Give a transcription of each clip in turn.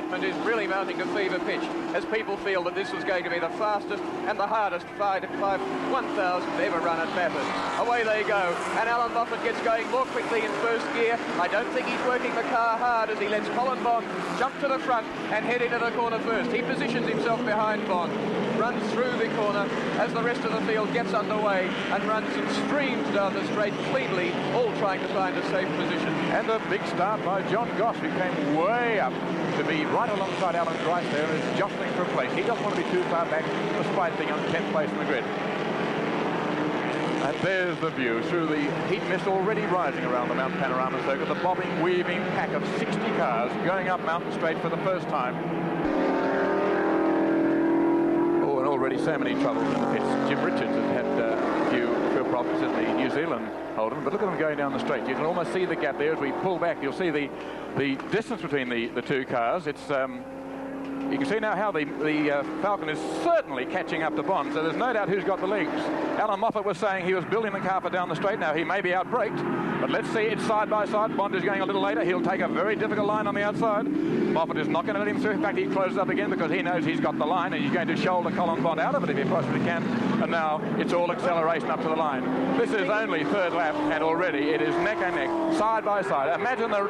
excitement is really mounting to fever pitch as people feel that this was going to be the fastest and the hardest 1,000 ever run at Bathurst. Away they go, and Alan Moffett gets going more quickly in first gear. I don't think he's working the car hard as he lets Colin Bond jump to the front and head into the corner first. He positions himself behind Bond, runs through the corner as the rest of the field gets underway and runs and streams down the straight cleanly, all trying to find a safe position. And a big start by John Goss, who came way up to be right alongside Alan Grice there and is jostling for a place. He doesn't want to be too far back despite being on 10th place in the grid. And there's the view through the heat mist already rising around the Mount Panorama Circuit. The bobbing, weaving pack of 60 cars going up Mountain Straight for the first time. Oh, and already so many troubles in the pits. Jim Richards has had a few problems in the New Zealand Holden, but look at them going down the straight. You can almost see the gap there as we pull back. You'll see the distance between the two cars. It's you can see now how the Falcon is certainly catching up to Bond, so there's no doubt who's got the legs. Alan Moffett was saying he was building the car for down the straight. Now he may be out-braked, but let's see, it's side by side. Bond is going a little later. He'll take a very difficult line on the outside. Moffett is not going to let him through. In fact, he closes up again because he knows he's got the line and he's going to shoulder Colin Bond out of it if he possibly can. And now it's all acceleration up to the line. This is only third lap, and already it is neck and neck, side by side. Imagine the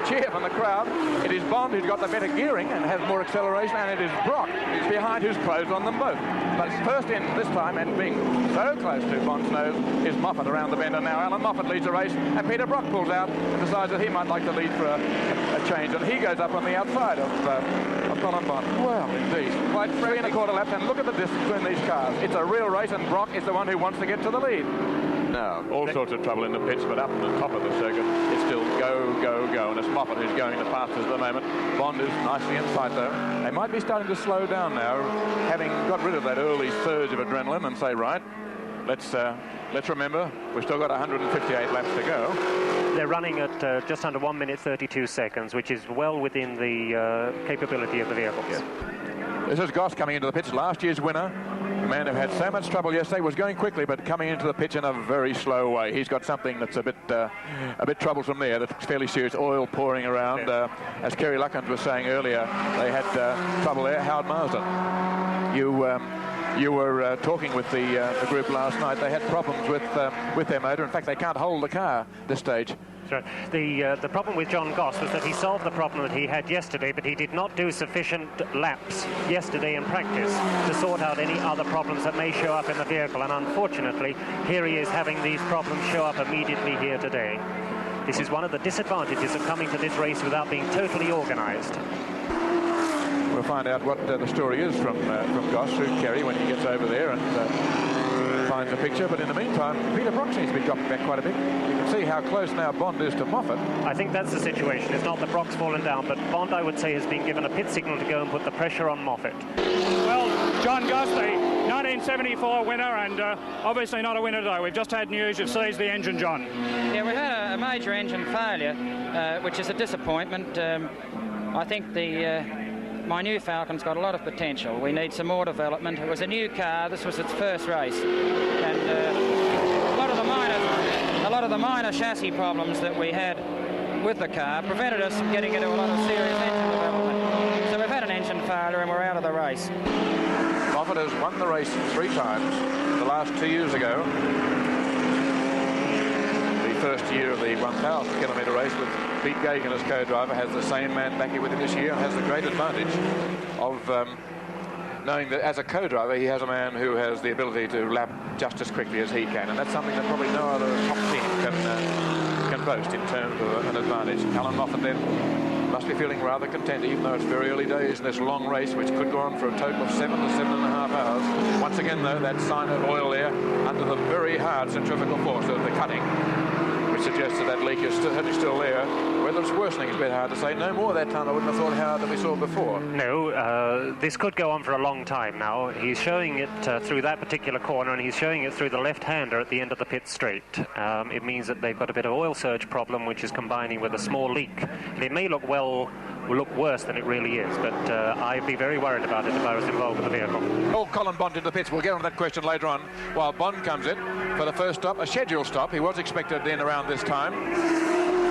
cheer from the crowd. It is Bond who's got the better gearing and has more acceleration, and it is Brock behind who's closed on them both. But first in this time, and being so close to Bond's nose, is Moffett around the bend, and now Alan Moffett leads the race, and Peter Brock pulls out and decides that he might like to lead for a change, and he goes up on the outside of Colin Bond. Well, indeed. Quite 3 1/4 laps, and look at the distance between these cars. It's a real race, and Brock is the one who wants to get to the lead. Now, all sorts of trouble in the pits, but up at the top of the circuit, it's still go, go, go, and it's Moffett who's going the fastest at the moment. Bond is nicely inside, though. They might be starting to slow down now, having got rid of that early surge of adrenaline, and say, right, let's remember, we've still got 158 laps to go. They're running at just under 1 minute 32 seconds, which is well within the capability of the vehicles. Yes. This is Goss coming into the pitch, last year's winner. The man who had so much trouble yesterday, was going quickly, but coming into the pitch in a very slow way. He's got something that's a bit troublesome there. That's fairly serious. Oil pouring around. As Kerry Luckand was saying earlier, they had trouble there. Howard Marsden, you were talking with the group last night. They had problems with their motor. In fact, they can't hold the car at this stage. Right. The problem with John Goss was that he solved the problem that he had yesterday, but he did not do sufficient laps yesterday in practice to sort out any other problems that may show up in the vehicle, and unfortunately here he is having these problems show up immediately here today. This is one of the disadvantages of coming to this race without being totally organized. We'll find out what the story is from Goss through Kerry when he gets over there and finds a picture. But in the meantime, Peter Brock seems to be dropping back quite a bit. You can see how close now Bond is to Moffett. I think that's the situation. It's not that Brock's fallen down, but Bond, I would say, has been given a pit signal to go and put the pressure on Moffett. Well, John Goss, the 1974 winner, and obviously not a winner today. We've just had news you've seized the engine, John. Yeah, we had a major engine failure, which is a disappointment. I think my new Falcon's got a lot of potential. We need some more development. It was a new car. This was its first race, and a lot of the minor chassis problems that we had with the car prevented us from getting into a lot of serious engine development. So we've had an engine failure, and we're out of the race. Moffett has won the race 3 times. The last 2 years ago, the first year of the 1,000-kilometre race with Pete Gagan as co-driver, has the same man back here with him this year, and has the great advantage of knowing that as a co-driver he has a man who has the ability to lap just as quickly as he can, and that's something that probably no other top team can boast in terms of an advantage. Alan Moffett then must be feeling rather content, even though it's very early days in this long race, which could go on for a total of 7 to 7.5 hours. Once again, though, that sign of oil there under the very hard centrifugal force of the cutting, which suggests that leak is certainly still there. Whether it's worsening is a bit hard to say. No more that time, I wouldn't have thought, Howard, that we saw before. No, this could go on for a long time now. He's showing it through that particular corner, and he's showing it through the left-hander at the end of the pit straight. It means that they've got a bit of oil surge problem, which is combining with a small leak. And it may look worse than it really is, but I'd be very worried about it if I was involved with the vehicle. Oh, Colin Bond into the pits. We'll get on to that question later on. While Bond comes in for the first stop, a scheduled stop. He was expected in around this time.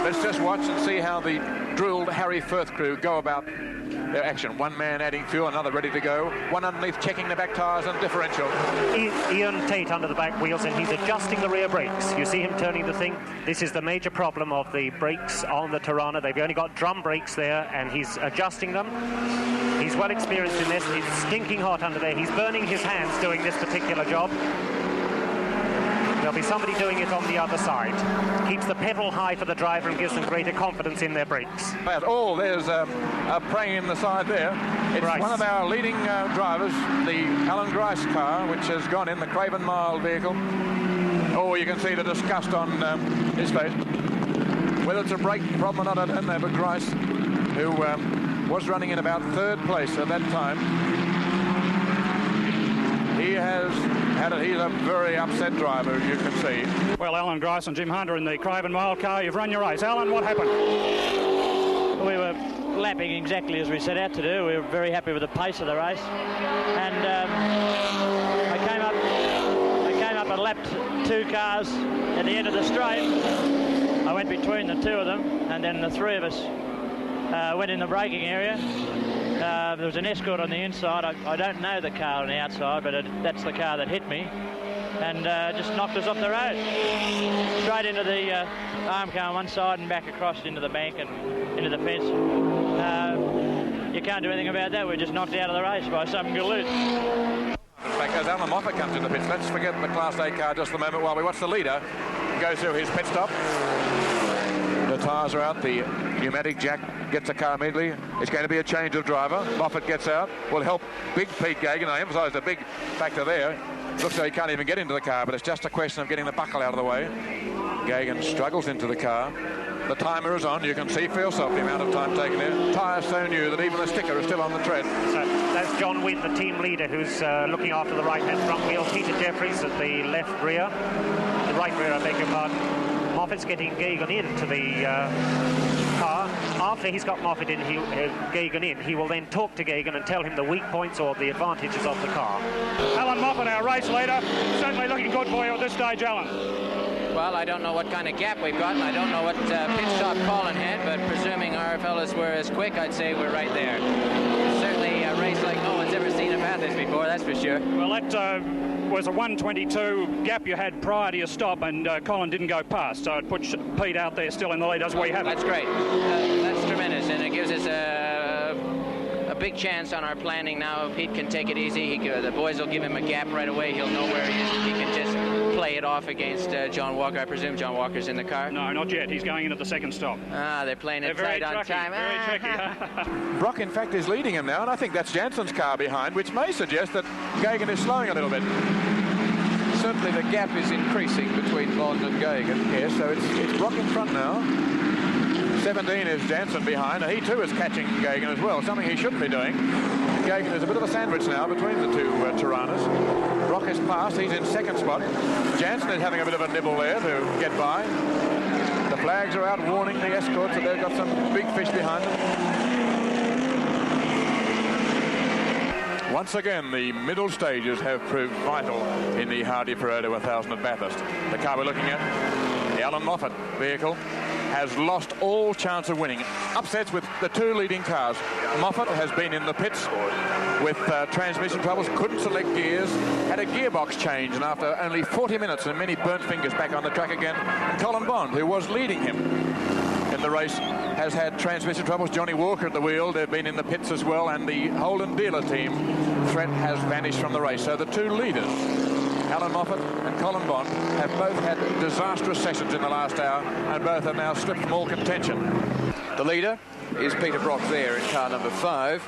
Let's just watch and see how the drilled Harry Firth crew go about their action. One man adding fuel, another ready to go. One underneath checking the back tyres and differential. Ian Tate under the back wheels, and he's adjusting the rear brakes. You see him turning the thing. This is the major problem of the brakes on the Tirana. They've only got drum brakes there, and he's adjusting them. He's well experienced in this. It's stinking hot under there. He's burning his hands doing this particular job. There'll be somebody doing it on the other side. Keeps the pedal high for the driver and gives them greater confidence in their brakes. Oh, there's a prang in the side there. It's Grice. One of our leading drivers, the Alan Grice car, which has gone in, the Craven Mile vehicle. Oh, you can see the disgust on his face. Whether it's a brake problem or not, I don't know, but Grice, who was running in about third place at that time, he has had it. He's a very upset driver, as you can see. Well, Alan Grice and Jim Hunter in the Craven Mile car. You've run your race. Alan, what happened? We were lapping exactly as we set out to do. We were very happy with the pace of the race. And I came up and lapped two cars at the end of the straight. I went between the two of them, and then the three of us went in the braking area. There was an Escort on the inside. I don't know the car on the outside, but that's the car that hit me, and just knocked us off the road. Straight into the arm car on one side and back across into the bank and into the fence. You can't do anything about that. We're just knocked out of the race by some galoot. In fact, as Alan Moffett comes in the pits, let's forget the Class A car just a moment while we watch the leader go through his pit stop. The tyres are out, the pneumatic jack gets the car immediately. It's going to be a change of driver. Moffett gets out, will help big Pete Gagan. I emphasise the big factor there. Looks like he can't even get into the car, but it's just a question of getting the buckle out of the way. Gagan struggles into the car. The timer is on. You can see for yourself the amount of time taken there. Tyres so new that even the sticker is still on the tread. So that's John Wynn, the team leader, who's looking after the right-hand front wheel. Peter Jeffries at the left rear. The right rear, I beg your pardon. Moffett's getting Gagan into the car. After he's got Moffett in, Gagan in, he will then talk to Gagan and tell him the weak points or the advantages of the car. Alan Moffett, our race leader, certainly looking good for you at this stage, Alan. Well, I don't know what kind of gap we've got, and I don't know what pit stop Colin had, but presuming our fellas were as quick, I'd say we're right there. Certainly a race like no one's ever seen about this before, that's for sure. Well, that was a 1:22 gap you had prior to your stop, and Colin didn't go past, so it puts Pete out there still in the lead as we have. That's great. That's tremendous, and it gives us a big chance on our planning now. Pete can take it easy. The boys will give him a gap right away. He'll know where he is. He can just play it off against John Walker. I presume John Walker's in the car. No, not yet. He's going in at the second stop. Ah, they're playing it tight on time. Very tricky. Brock, in fact, is leading him now, and I think that's Jansen's car behind, which may suggest that Gagan is slowing a little bit. Certainly the gap is increasing between Bond and Gagan. Yes, so it's Brock in front now. 17 is Jansen behind, and he too is catching Gagan as well, something he shouldn't be doing. Gagan is a bit of a sandwich now between the two Tiranas. Brock is passed, he's in second spot. Jansen is having a bit of a nibble there to get by. The flags are out warning the Escorts that they've got some big fish behind them. Once again, the middle stages have proved vital in the Hardie Ferodo 1000 at Bathurst. The car we're looking at, the Alan Moffett vehicle, has lost all chance of winning. Upsets with the two leading cars. Moffett has been in the pits with transmission troubles, couldn't select gears, had a gearbox change, and after only 40 minutes and many burnt fingers back on the track again. And Colin Bond, who was leading him in the race, has had transmission troubles. Johnny Walker at the wheel, they've been in the pits as well, and the Holden dealer team threat has vanished from the race. So the two leaders, Alan Moffett and Colin Bond, have both had disastrous sessions in the last hour, and both have now slipped from all contention. The leader is Peter Brock there in car number 5,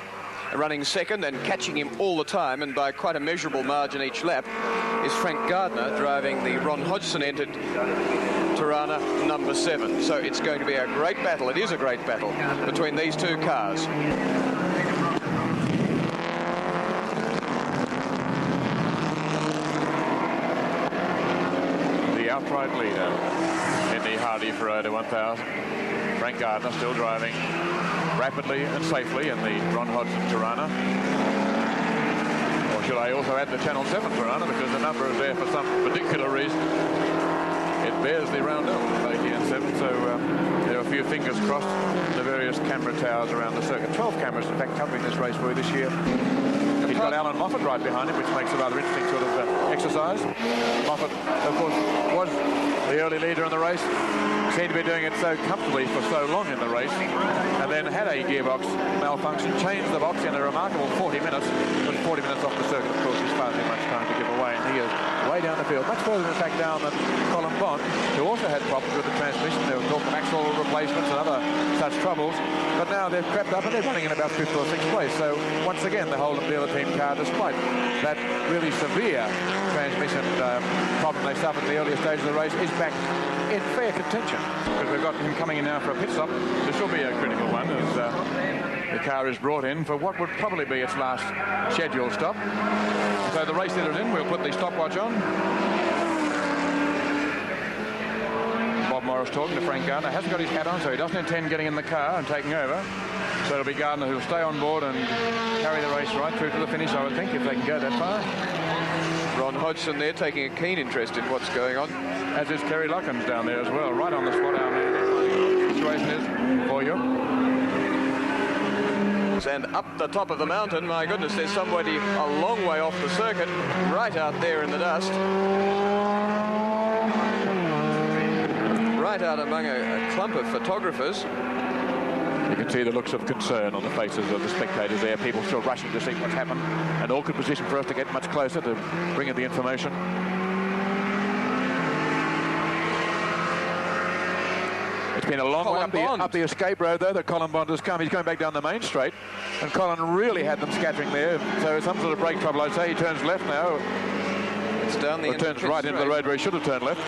running second and catching him all the time, and by quite a measurable margin each lap, is Frank Gardner driving the Ron Hodgson-entered Tirana number 7. So it's going to be a great battle. It is a great battle between these two cars. Outright leader in the Hardie Ferodo 1000. Frank Gardner still driving rapidly and safely in the Ron Hodgson Tirana. Or should I also add the Channel 7 Tirana, because the number is there for some particular reason. it bears the round up of 80 and 7, so there are a few fingers crossed. The various camera towers around the circuit. 12 cameras, in fact, covering this race for you this year. He's got Alan Moffett right behind him, which makes a rather interesting sort of exercise. Moffett, of course, was the early leader in the race. Seemed to be doing it so comfortably for so long in the race, and then had a gearbox malfunction, changed the box in a remarkable 40 minutes, but 40 minutes off the circuit, of course, is far too much time to give away, and he is way down the field, much further in fact down than Colin Bond, who also had problems with the transmission. There were talk of axle replacements and other such troubles, but now they've crept up and they're running in about 5th or 6th place. So once again, the Holden dealer team car, despite that really severe transmission problem they suffered in the earlier stages of the race, is back in fair contention. Because we've got him coming in now for a pit stop. This will be a critical one as the car is brought in for what would probably be its last scheduled stop. So the race leader is in. We'll put the stopwatch on. Bob Morris talking to Frank Gardner. Hasn't got his hat on, so he doesn't intend getting in the car and taking over. So it'll be Gardner who'll stay on board and carry the race right through to the finish, I would think, if they can go that far. Ron Hodgson there taking a keen interest in what's going on. As is Kerry Luckens down there as well, right on the spot down there. The situation is for you. And up the top of the mountain, my goodness, there's somebody a long way off the circuit, right out there in the dust. Right out among a clump of photographers. You can see the looks of concern on the faces of the spectators there. People still rushing to see what's happened. An awkward position for us to get much closer to bring in the information. It's been a long way up the escape road, though, that Colin Bond has come. He's going back down the main straight, and Colin really had them scattering there. So some sort of brake trouble, I'd say. He turns left now. It's down the or turns right into the road where he should have turned left.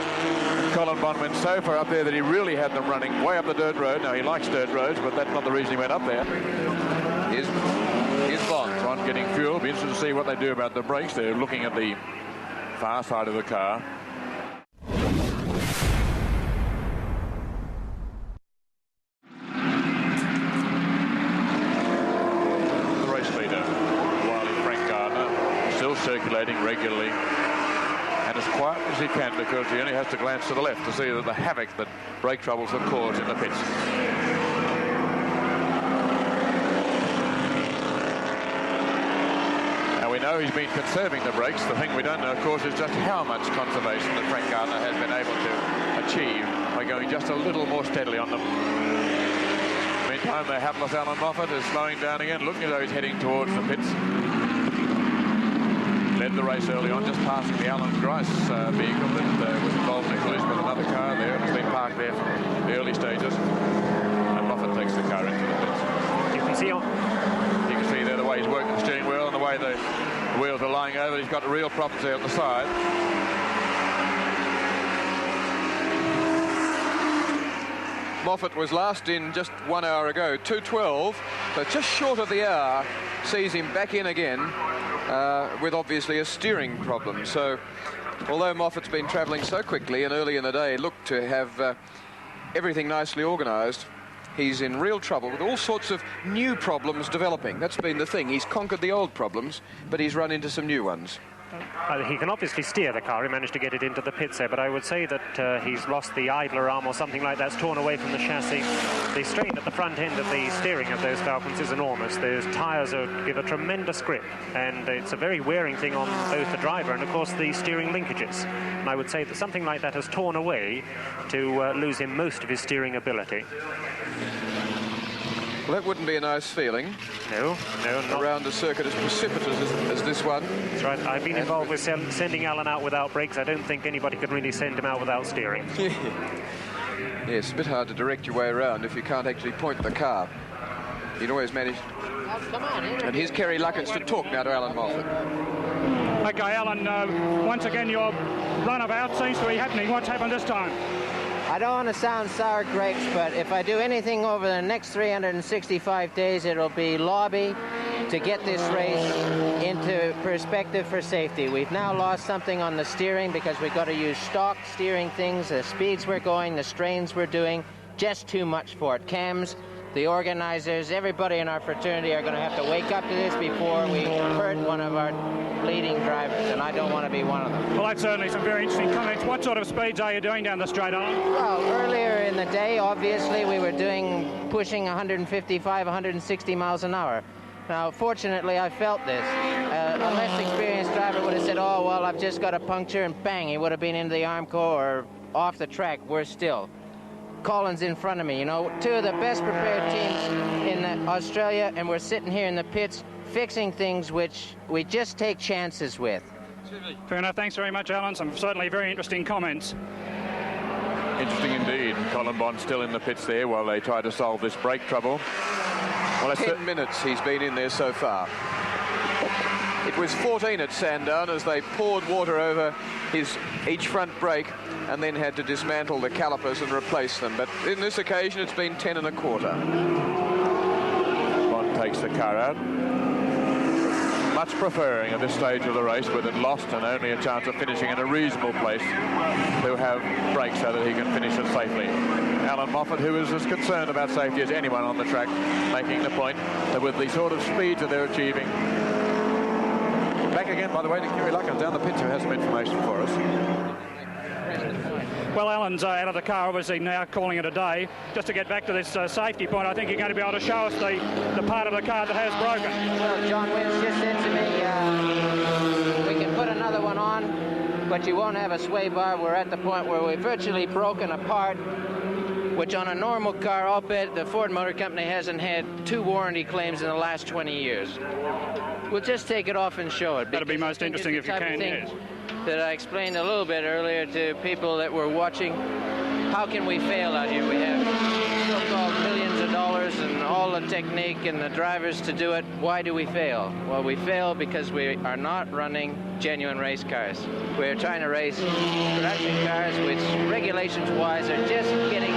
Colin Bond went so far up there that he really had them running way up the dirt road. Now, he likes dirt roads, but that's not the reason he went up there. Here's Bond. Bond getting fuel. Be interested to see what they do about the brakes. They're looking at the far side of the car. Circulating regularly and as quiet as he can, because he only has to glance to the left to see that the havoc that brake troubles have caused in the pits. Now we know he's been conserving the brakes. The thing we don't know, of course, is just how much conservation that Frank Gardner has been able to achieve by going just a little more steadily on them. Meantime, the hapless Alan Moffett is slowing down again, looking as though he's heading towards the pits. Led the race early on, just passing the Alan Grice vehicle that was involved in a collision with another car there. It's been parked there from the early stages. And Moffett takes the car into the pits. You can see there the way he's working the steering wheel and the way the wheels are lying over. He's got real problems there at the side. Moffett was last in just 1 hour ago, 2:12, so just short of the hour sees him back in again. With obviously a steering problem. So although Moffett's been travelling so quickly and early in the day looked to have everything nicely organised, he's in real trouble with all sorts of new problems developing. That's been the thing. He's conquered the old problems, but he's run into some new ones. He can obviously steer the car. He managed to get it into the pits there, but I would say that he's lost the idler arm or something like that's torn away from the chassis. The strain at the front end of the steering of those Falcons is enormous. Those tyres give a tremendous grip, and it's a very wearing thing on both the driver and, of course, the steering linkages. And I would say that something like that has torn away to lose him most of his steering ability. Well, that wouldn't be a nice feeling. No, not. Around a circuit as precipitous as this one. That's right. I've been involved with sending Alan out without brakes. I don't think anybody could really send him out without steering. Yes, it's a bit hard to direct your way around if you can't actually point the car. You'd always manage. And here's Kerry Luckens to talk now to Alan Moffett. Okay, Alan, once again your runabout seems to be happening. What's happened this time? I don't want to sound sour grapes, but if I do anything over the next 365 days, it'll be lobby to get this race into perspective for safety. We've now lost something on the steering because we've got to use stock steering things, the speeds we're going, the strains we're doing, just too much for it. Cams, the organizers, everybody in our fraternity are going to have to wake up to this before we hurt one of our leading drivers, and I don't want to be one of them. Well, that's certainly some very interesting comments. What sort of speeds are you doing down the straight, Alan? Well, earlier in the day, obviously, we were pushing 155, 160 miles an hour. Now, fortunately, I felt this. A less experienced driver would have said, oh, well, I've just got a puncture, and bang, he would have been into the Armco or off the track, worse still. Collins in front of me, you know, two of the best prepared teams in Australia, and we're sitting here in the pits fixing things which we just take chances with. Fair enough. Thanks very much, Alan. Some certainly very interesting comments. Interesting indeed. Colin Bond still in the pits there while they try to solve this brake trouble. Well, 10 minutes he's been in there so far. It was 14 at Sandown as they poured water over each front brake and then had to dismantle the calipers and replace them. But in this occasion, it's been 10 1/4. Bond takes the car out. Much preferring at this stage of the race, with it lost and only a chance of finishing in a reasonable place, to have brakes so that he can finish it safely. Alan Moffett, who is as concerned about safety as anyone on the track, making the point that with the sort of speeds that they're achieving. Back again, by the way, to Kerry Luckins down the pit, who has some information for us. Well, Alan's out of the car, obviously now calling it a day. Just to get back to this safety point, I think you're going to be able to show us the part of the car that has broken. Well, John Wills just said to me, we can put another one on, but you won't have a sway bar. We're at the point where we've virtually broken apart, which on a normal car, I'll bet the Ford Motor Company hasn't had 2 warranty claims in the last 20 years. We'll just take it off and show it. That'll be most interesting if you can, yes. That I explained a little bit earlier to people that were watching. How can we fail out here? We have so-called millions of dollars and all the technique and the drivers to do it. Why do we fail? Well, we fail because we are not running genuine race cars. We're trying to race production cars, which regulations-wise are just getting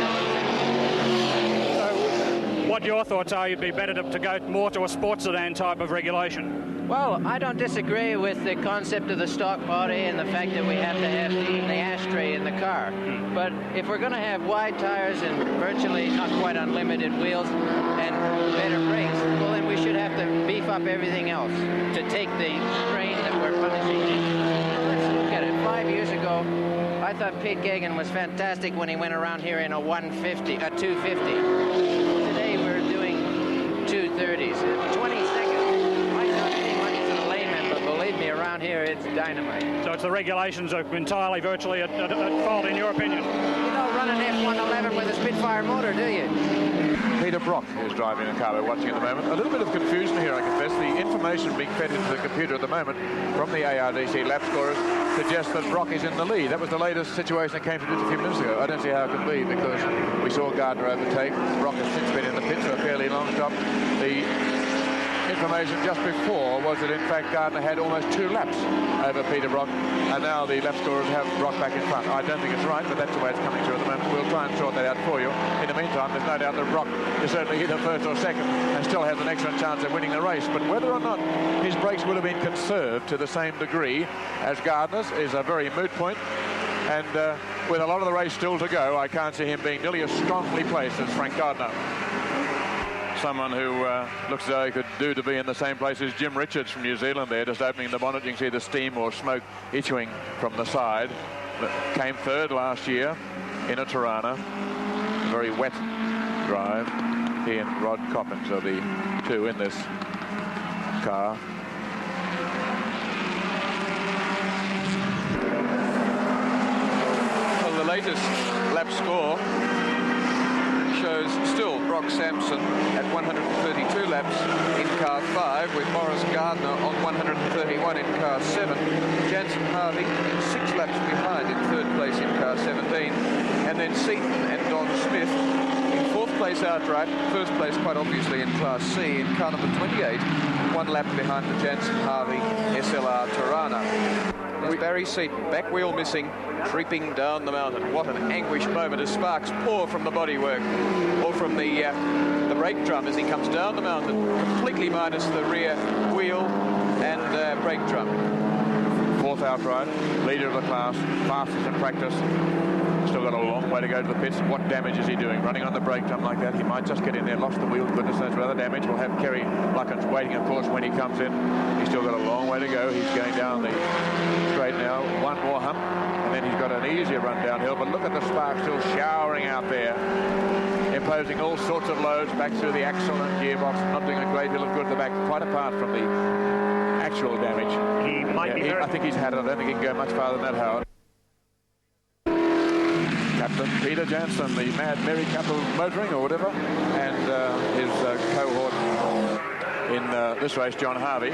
What your thoughts are, you'd be better to go more to a sports sedan type of regulation. Well, I don't disagree with the concept of the stock body and the fact that we have to have the ashtray in the car. But if we're going to have wide tires and virtually not quite unlimited wheels and better brakes, well, then we should have to beef up everything else to take the strain that we're punishing. Let's look at it. 5 years ago, I thought Pete Gagan was fantastic when he went around here in a 250. Today we're doing 230s. 20 seconds. Might not be money to the layman, but believe me, around here it's dynamite. So it's the regulations are entirely, virtually at fault, in your opinion? You don't run an F111 with a Spitfire motor, do you? Peter Brock is driving the car we're watching at the moment. A little bit of confusion here, I confess. The information being fed into the computer at the moment from the ARDC lap scorers suggests that Brock is in the lead. That was the latest situation that came to just a few minutes ago. I don't see how it could be, because we saw Gardner overtake. Brock has since been in the pits for a fairly long stop. The information just before was that in fact Gardner had almost 2 laps over Peter Brock, and now the lap scorers have Brock back in front. I don't think it's right, but that's the way it's coming through at the moment. We'll try and sort that out for you. In the meantime, there's no doubt that Brock is certainly either first or second and still has an excellent chance of winning the race, but whether or not his brakes would have been conserved to the same degree as Gardner's is a very moot point. And with a lot of the race still to go, I can't see him being nearly as strongly placed as Frank Gardner. Someone who looks as though he could do to be in the same place as Jim Richards from New Zealand there, just opening the bonnet. You can see the steam or smoke issuing from the side. Came third last year in a Tirana. Very wet drive. He and Rod Coppins are the 2 in this car. Well, the latest lap score shows still Brock Sampson at 132 laps in car 5, with Morris Gardner on 131 in car 7. Jansen Harvey 6 laps behind in 3rd place in car 17. And then Seaton and Don Smith in 4th place outright, 1st place quite obviously in class C in car number 28, 1 lap behind the Jansen Harvey SLR Tirana. There's Barry Seaton, back wheel missing, creeping down the mountain. What an anguished moment as sparks pour from the bodywork, or from the brake drum as he comes down the mountain, completely minus the rear wheel and brake drum. 4th outright, leader of the class, fastest in practice. Still got a long way to go to the pits. What damage is he doing? Running on the brake drum like that, he might just get in there. Lost the wheel. Goodness knows what other damage. We'll have Kerry Luckens waiting, of course, when he comes in. He's still got a long way to go. He's going down the straight now. One more hump, and then he's got an easier run downhill. But look at the sparks still showering out there, imposing all sorts of loads back through the axle and gearbox, not doing a great deal of good at the back, quite apart from the actual damage. He might be I think he's had it. I don't think he can go much farther than that, Howard. Captain Peter Jansen, the Mad Merry Capital Motoring or whatever, and his cohort in this race, John Harvey.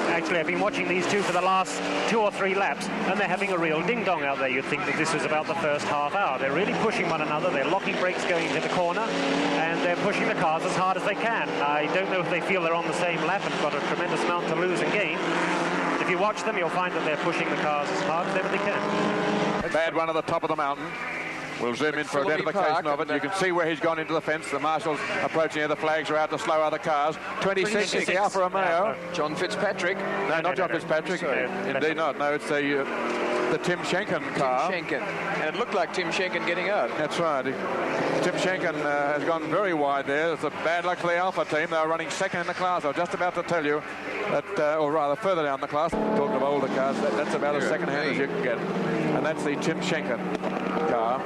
Actually, I've been watching these two for the last 2 or 3 laps, and they're having a real ding-dong out there. You'd think that this is about the first half hour. They're really pushing one another. They're locking brakes going into the corner, and they're pushing the cars as hard as they can. I don't know if they feel they're on the same lap and got a tremendous amount to lose and gain. If you watch them, you'll find that they're pushing the cars as hard as ever they can. Bad one at the top of the mountain. We'll zoom in for identification of it. You can see where he's gone into the fence. The marshals approaching here. The flags are out to slow other cars. 26 is the Alfa Romeo. John Fitzpatrick. No, not John Fitzpatrick. Indeed not. No, it's the Tim Schenken car. Tim Schenken. And it looked like Tim Schenken getting out. That's right. Tim Schenken has gone very wide there. It's a bad luck for the Alfa team. They were running second in the class. I was just about to tell you that, or rather further down the class, talking of older cars, that's about as second hand as you can get. And that's the Tim Schenken car.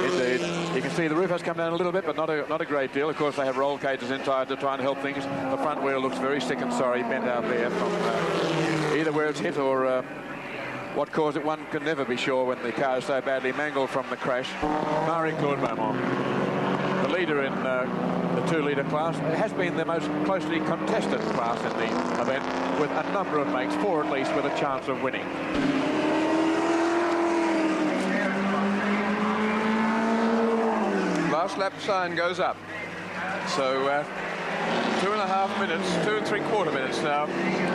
Indeed. You can see the roof has come down a little bit, but not a great deal. Of course, they have roll cages inside to try and help things. The front wheel looks very sick and sorry, bent out there from either where it's hit or what caused it. One can never be sure when the car is so badly mangled from the crash. Marie-Claude Beaumont, the leader in the 2-litre class, has been the most closely contested class in the event, with a number of makes, 4 at least, with a chance of winning. Last lap sign goes up. So 2.5 minutes, 2 3/4 minutes now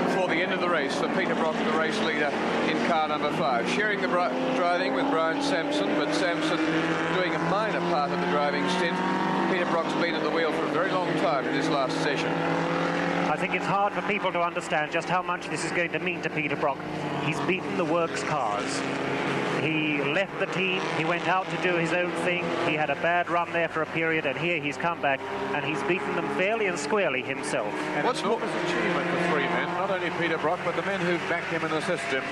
before the end of the race for Peter Brock, the race leader in car number 5. Sharing the driving with Brian Sampson, but Sampson doing a minor part of the driving stint. Peter Brock's been at the wheel for a very long time in this last session. I think it's hard for people to understand just how much this is going to mean to Peter Brock. He's beaten the works cars. He left the team, he went out to do his own thing, he had a bad run there for a period, and here he's come back and he's beaten them fairly and squarely himself. And what's more achievement for 3 men, not only Peter Brock, but the men who've backed him and assisted him.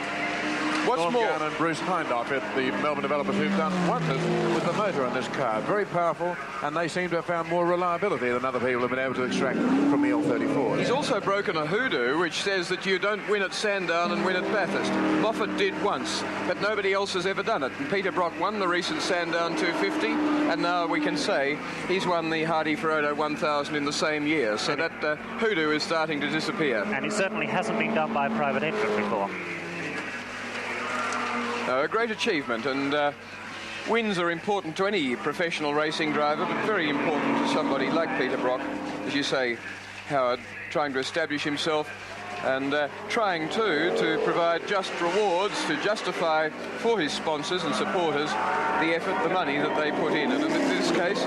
What's more, and Bruce Hindhoff at the Melbourne developers, who've done wonders with the motor on this car. Very powerful, and they seem to have found more reliability than other people have been able to extract from the L34. He's also broken a hoodoo, which says that you don't win at Sandown and win at Bathurst. Moffett did once, but nobody else has ever done it. And Peter Brock won the recent Sandown 250, and now we can say he's won the Hardie Ferodo 1000 in the same year. So that hoodoo is starting to disappear. And it certainly hasn't been done by a private entrant before. A great achievement, and wins are important to any professional racing driver, but very important to somebody like Peter Brock, as you say, Howard, trying to establish himself and trying to provide just rewards to justify for his sponsors and supporters the effort, the money that they put in. And in this case,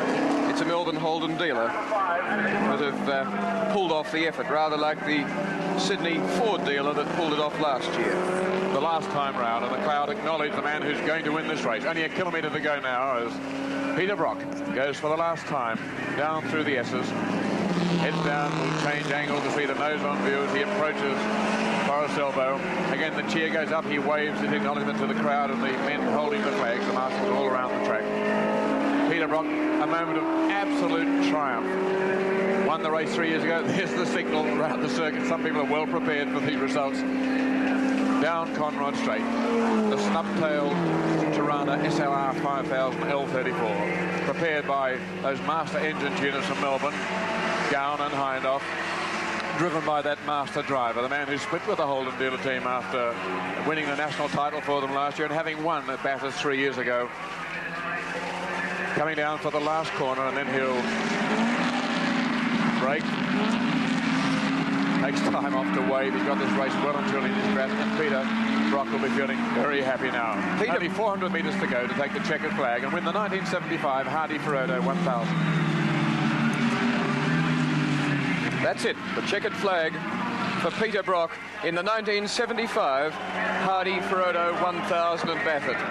it's a Melbourne Holden dealer that have pulled off the effort, rather like the Sydney Ford dealer that pulled it off last year. The last time round, and the crowd acknowledge the man who's going to win this race. Only a kilometre to go now as Peter Brock goes for the last time down through the S's. Heads down, will change angle to see the nose on view as he approaches Forest Elbow. Again, the cheer goes up. He waves his acknowledgement to the crowd and the men holding the flags, the marshals all around the track. Peter Brock, a moment of absolute triumph. Won the race 3 years ago. There's the signal around the circuit. Some people are well prepared for these results. Down Conrod Straight, the snub-tailed Tirana SLR 5000 L34, prepared by those master engine tuners from Melbourne, Gown and Hindhoff, driven by that master driver, the man who split with the Holden dealer team after winning the national title for them last year and having won at Bathurst 3 years ago. Coming down for the last corner, and then he'll brake. Takes time off to wave. He's got this race well and truly in his grasp, and Peter Brock will be feeling very happy now. Only 400 metres to go to take the checkered flag and win the 1975 Hardie Ferodo 1000. That's it, the checkered flag for Peter Brock in the 1975 Hardie Ferodo 1000 at Bathurst.